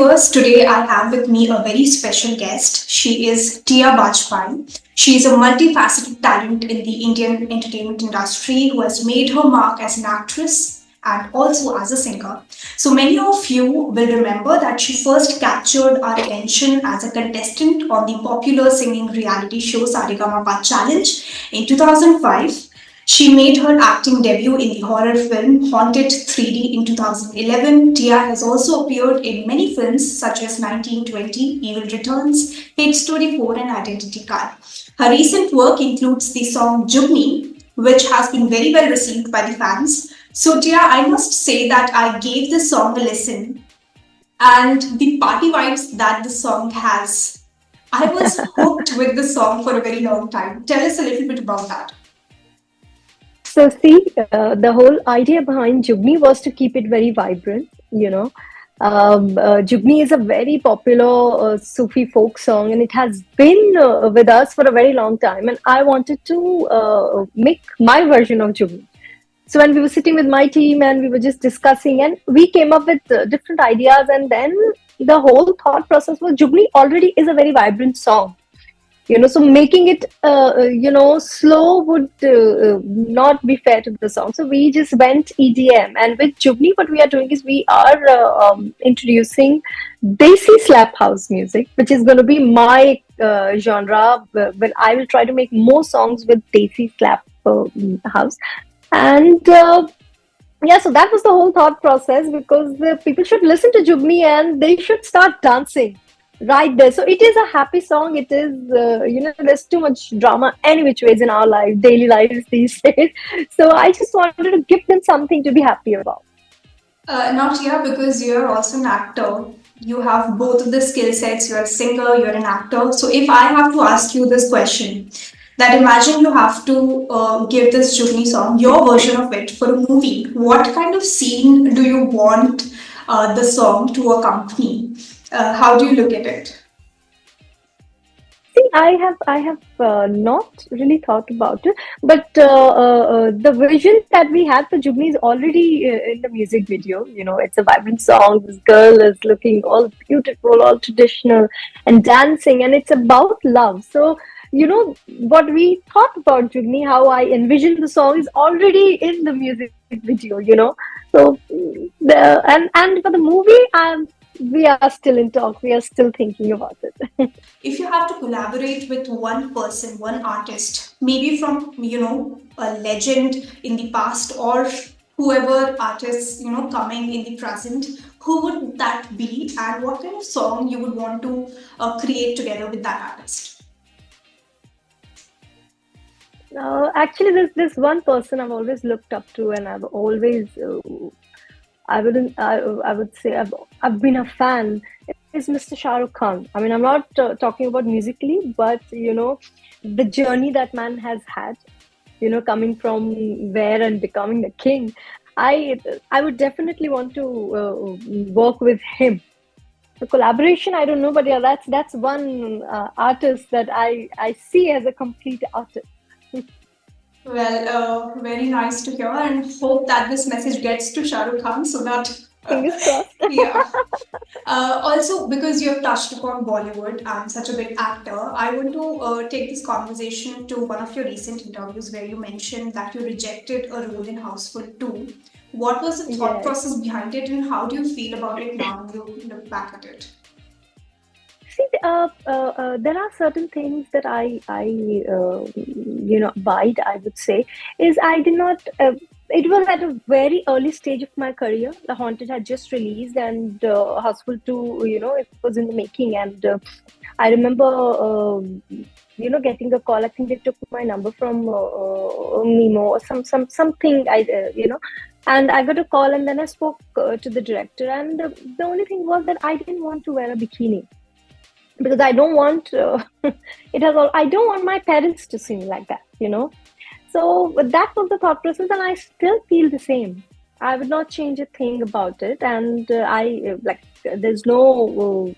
viewers, today I have with me a very special guest. She is Tia Bajpai. She is a multifaceted talent in the Indian entertainment industry who has made her mark as an actress and also as a singer. So many of you will remember that she first captured our attention as a contestant on the popular singing reality show Saregama Challenge in 2005. She made her acting debut in the horror film Haunted 3D in 2011. Tia has also appeared in many films such as 1920, Evil Returns, Hate Story 4, and Identity Card. Her recent work includes the song Jugni, which has been very well received by the fans. So, Tia, I must say that I gave this song a listen, and the party vibes that the song has. I was hooked with the song for a very long time. Tell us a little bit about that. So see, the whole idea behind Jugni was to keep it very vibrant, Jugni is a very popular Sufi folk song, and it has been with us for a very long time. And I wanted to make my version of Jugni. So when we were sitting with my team and we were just discussing, and we came up with different ideas, and then the whole thought process was Jugni already is a very vibrant song. So making it slow would not be fair to the song, so we just went EDM. And with Jugni, what we are doing is we are introducing desi slap house music, which is going to be my genre, but I will try to make more songs with desi slap house. And yeah, so that was the whole thought process, because the people should listen to Jugni and they should start dancing right there. So it is a happy song. It is, there's too much drama any which ways in our life, daily lives these days. So I just wanted to give them something to be happy about. Not here because you're also an actor. You have both of the skill sets. You're a singer, you're an actor. So if I have to ask you this question, that imagine you have to give this Jugni song, your version of it for a movie, what kind of scene do you want the song to accompany? How do you look at it? See, I have not really thought about it, but the vision that we had for Jugni is already in the music video. It's a vibrant song. This girl is looking all beautiful, all traditional, and dancing, and it's about love. So, what we thought about Jugni, how I envisioned the song, is already in the music video. So and for the movie, we are still in talk. We are still thinking about it. If you have to collaborate with one person, one artist, maybe from, a legend in the past or whoever artists, coming in the present, who would that be and what kind of song you would want to create together with that artist? Actually, there's this one person I've always looked up to, and I've always, I would say I've been a fan. Is Mr. Shah Rukh Khan. I mean, I'm not talking about musically, but the journey that man has had, coming from where and becoming a king. I would definitely want to work with him. The collaboration, I don't know, but yeah, that's one artist that I see as a complete artist. Well, very nice to hear, and hope that this message gets to Shah Rukh Khan so that. Fingers crossed. Yeah. Also, because you have touched upon Bollywood and such a big actor, I want to take this conversation to one of your recent interviews where you mentioned that you rejected a role in Houseful 2. What was the thought Yes. process behind it, and how do you feel about it now when you look back at it? See, there are certain things that abide. I would say is I did not. It was at a very early stage of my career. The Haunted had just released, and Housefull 2, it was in the making. And I remember, getting a call. I think they took my number from Mimo or something. And I got a call, and then I spoke to the director. And the only thing was that I didn't want to wear a bikini, because I don't want I don't want my parents to see me like that. So that was the thought process, and I still feel the same. I would not change a thing about it, and there's no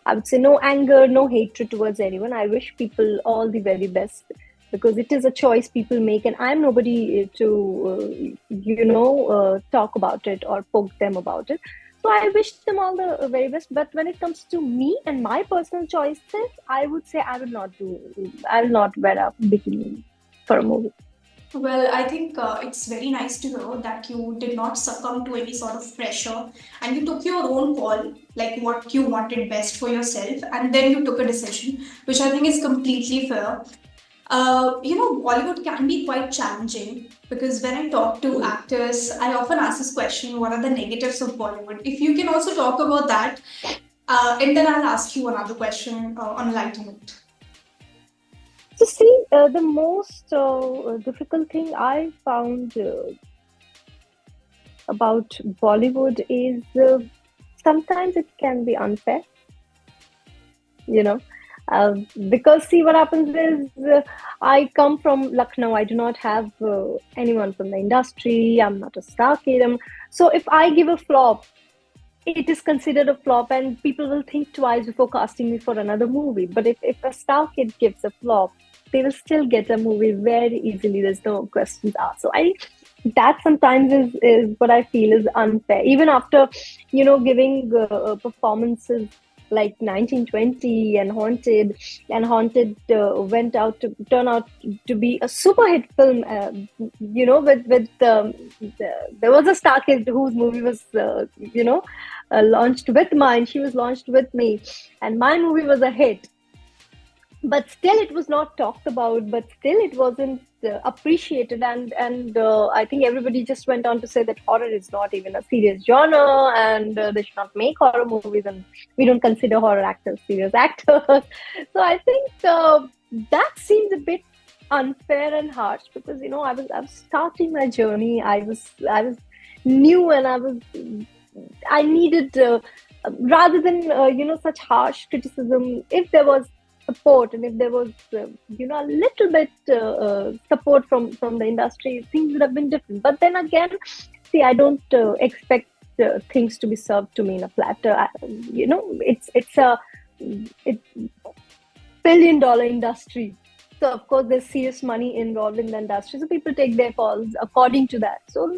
I would say no anger, no hatred towards anyone. I wish people all the very best, because it is a choice people make, and I'm nobody to talk about it or poke them about it. So I wish them all the very best. But when it comes to me and my personal choices, I would say I will not wear a bikini for a movie. Well, I think it's very nice to hear that you did not succumb to any sort of pressure and you took your own call, like what you wanted best for yourself, and then you took a decision, which I think is completely fair. Bollywood can be quite challenging because when I talk to actors, I often ask this question, what are the negatives of Bollywood? If you can also talk about that, and then I'll ask you another question on a lighter note. So see, the most difficult thing I found about Bollywood is sometimes it can be unfair, you know. Because see, what happens is I come from Lucknow. I do not have anyone from the industry. I'm not a star kid. So if I give a flop, it is considered a flop, and people will think twice before casting me for another movie. But if a star kid gives a flop, they will still get a movie very easily. There's no questions asked. So I that sometimes is what I feel is unfair. Even after giving performances like 1920 and Haunted went out to turn out to be a super hit film. There was a star kid whose movie was launched with mine. She was launched with me, and my movie was a hit. But still, it was not talked about. But still, it wasn't appreciated, and I think everybody just went on to say that horror is not even a serious genre, and they should not make horror movies, and we don't consider horror actors serious actors. So I think that seems a bit unfair and harsh because I was starting my journey. I was new, and I needed rather than such harsh criticism. If there was support and if there was a little bit support from the industry, things would have been different. But then again, see, I don't expect things to be served to me in a platter. It's a $1 billion industry, so of course there's serious money involved in the industry, so people take their calls according to that. So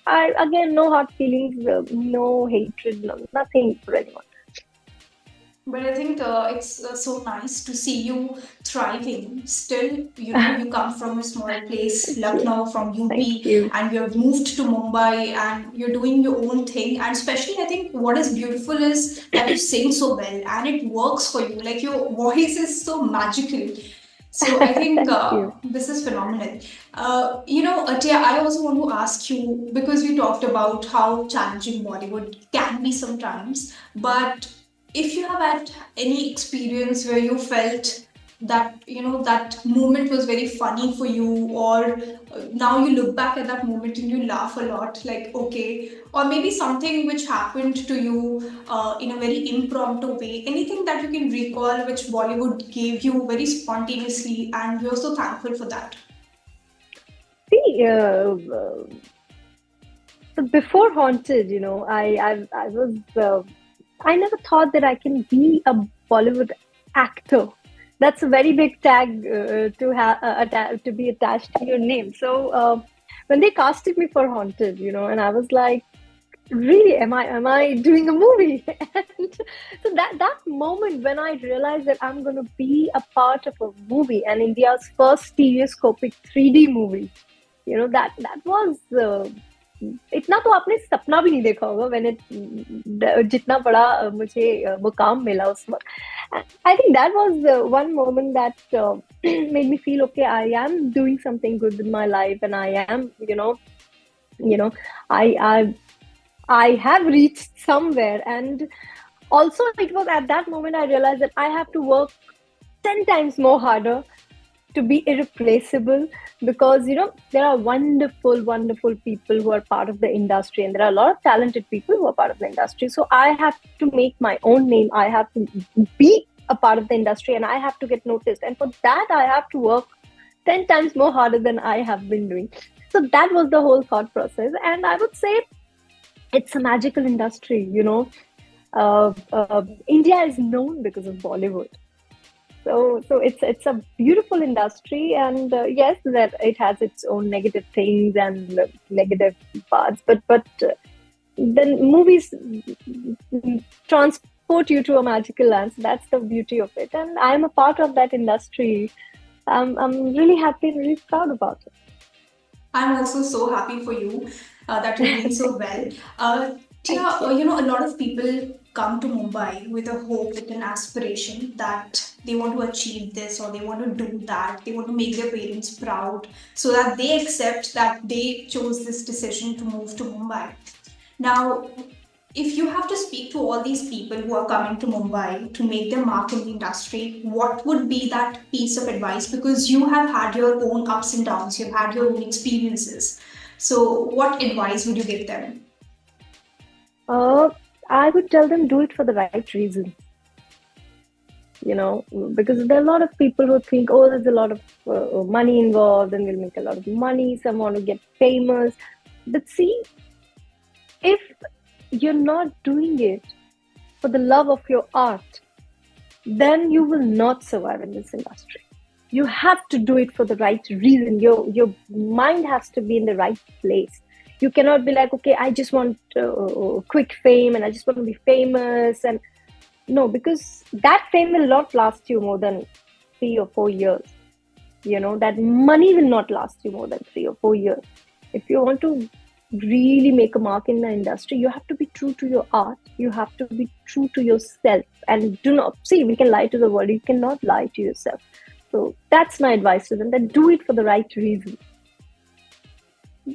I, again, no hard feelings, no hatred, nothing for anyone. But I think it's so nice to see you thriving. Still, you come from a small place, Thank you. Lucknow, from Thank UP, you. and you have moved to Mumbai, and you're doing your own thing. And especially, I think what is beautiful is that you sing so well, and it works for you. Like your voice is so magical. So I think Thank you. this is phenomenal. Tia, I also want to ask you because we talked about how challenging Bollywood can be sometimes, but if you have had any experience where you felt that that moment was very funny for you, or now you look back at that moment and you laugh a lot, like okay, or maybe something which happened to you in a very impromptu way, anything that you can recall which Bollywood gave you very spontaneously and you're so thankful for that. See, so before Haunted, I was I never thought that I can be a Bollywood actor. That's a very big tag to be attached to your name. So when they casted me for Haunted, and I was like, really, am I doing a movie? And so that moment when I realized that I'm going to be a part of a movie, and India's first stereoscopic 3D movie, that was इतना तो आपने सपना भी नहीं देखा होगा when it जितना बड़ा मुझे मुकाम मिला उस वक्त. I think that was one moment that made me feel okay, I am doing something good in my life, and I am I have reached somewhere. And also it was at that moment I realized that I have to work 10 times more harder to be irreplaceable, because there are wonderful people who are part of the industry, and there are a lot of talented people who are part of the industry. So I have to make my own name, I have to be a part of the industry, and I have to get noticed, and for that I have to work 10 times more harder than I have been doing. So that was the whole thought process, and I would say it's a magical industry. India is known because of Bollywood. So it's a beautiful industry, and yes, that it has its own negative things and negative parts, but then movies transport you to a magical land. So that's the beauty of it, and I'm a part of that industry. I'm really happy and really proud about I'm also so happy for you that you're doing so it. well. Tia, Thank you. a lot of people come to Mumbai with a hope, with an aspiration that they want to achieve this or they want to do that. They want to make their parents proud so that they accept that they chose this decision to move to Mumbai. Now, if you have to speak to all these people who are coming to Mumbai to make their mark in the industry, what would be that piece of advice? Because you have had your own ups and downs, you've had your own experiences. So, what advice would you give them? Uh, I would tell them do it for the right reason. You know, because there are a lot of people who think, oh, there's a lot of money involved and we'll make a lot of money. Some want to get famous. But see, if you're not doing it for the love of your art, then you will not survive in this industry. You have to do it for the right reason. Your mind has to be in the right place. You cannot be like, okay, I just want quick fame and I just want to be famous. And no, because that fame will not last you more than 3 or 4 years. You know, that money will not last you more than 3 or 4 years. If you want to really make a mark in the industry, you have to be true to your art. You have to be true to yourself. And do not see, we can lie to the world. You cannot lie to yourself. So that's my advice to them, that do it for the right reason.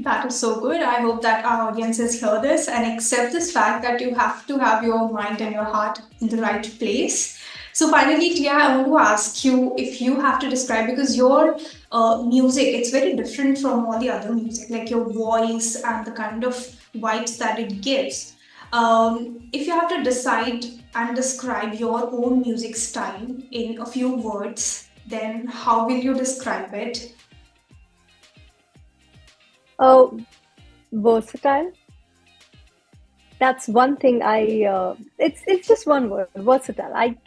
That is so good. I hope that our audiences hear this and accept this fact that you have to have your mind and your heart in the right place. So finally, Tia, I want to ask you if you have to describe, because your music, it's very different from all the other music, like your voice and the kind of vibes that it gives. If you have to decide and describe your own music style in a few words, then how will you describe it? Oh, versatile. That's one thing it's just one word, versatile. I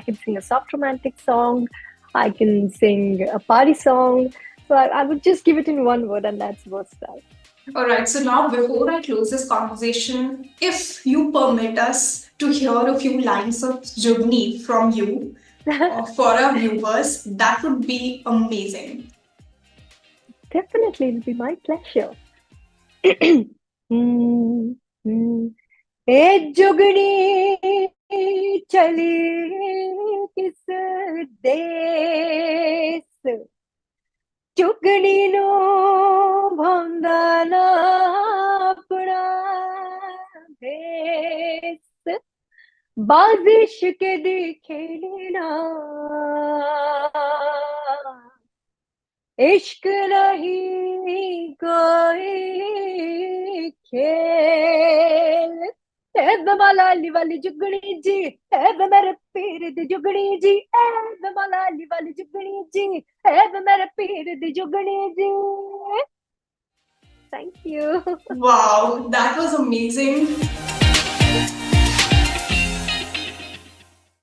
can sing a soft romantic song. I can sing a party song. So I would just give it in one word, and that's versatile. All right, so now before I close this conversation, if you permit us to hear a few lines of Jugni from you for our viewers, that would be amazing. Definitely, it'll be my pleasure. Hmm, hmm. ए जुगनी चली किस देश चुगनी no भांदा ना अपना देश बाजिश के दिखे ना इश्क नहीं कोई खेल है लाली वाली जुगनी जी है मेरे पीर दी जुगनी जी है लाली वाली जुगनी जी है मेरे पीर दी जुगनी जी. Thank you. Wow, that was amazing.